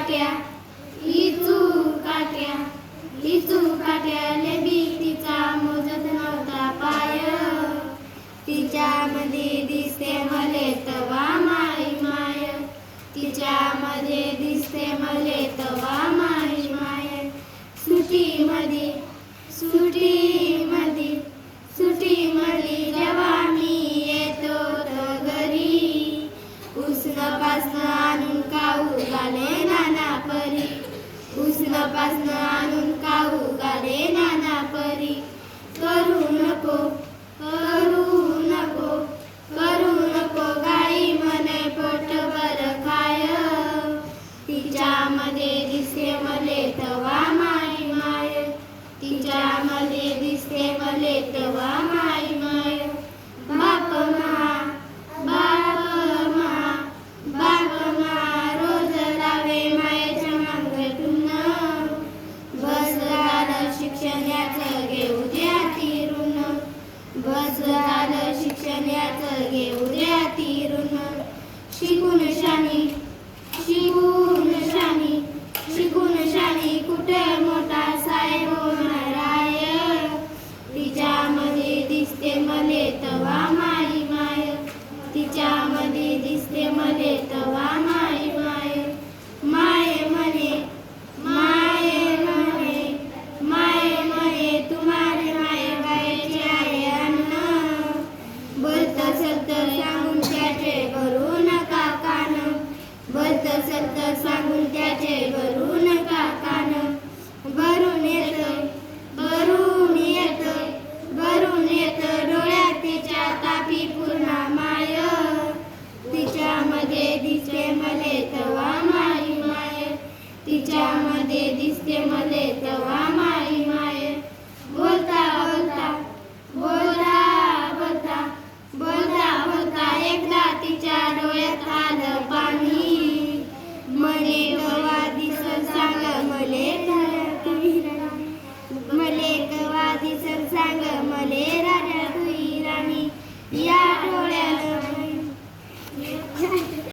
काट्या लिचू काट्या लेबी तिचा मोजत नव्हता पाय तिच्यामध्ये दिसते मले तवा माई माय तिच्यामध्ये दिसते मले तवा माई माय सुट्टीमध्ये जेव्हा मी येतो तर घरी उसनं आणून खाऊ घाले नाना परी उसनं आणून खाऊ घाले नाना परी करू नको गाई म्हणे पोटभर खाय तिच्यामध्ये दिसते मले तवा माई माय तिच्यामध्ये दिसते मले तवा माई माय बाप मा रोज लावे मायेच्या मागटून बस झालं शिक्षण याचं घेऊ द्या तिरून बस झालं शिक्षण याचं घेऊ द्या तिरून शिकून शानी कुठे मोठा साहेब होणार आहे तिच्यामध्ये दिसते मले तवा माई माय तिच्यामध्ये दिसते मले तवा माई माय माये म्हणे तुम्हारे माये गायचे आहे अन्न बद्द सत्तर सांगून त्याचे भरू नका कान बद्द सत्तर सांगून त्याचे भरू नका कान भरून येत डोळ्यात तिच्या तापी पूर्ण माय तिच्यामध्ये दिसते मले तवा माई माय तिच्यामध्ये दिसते मले तवा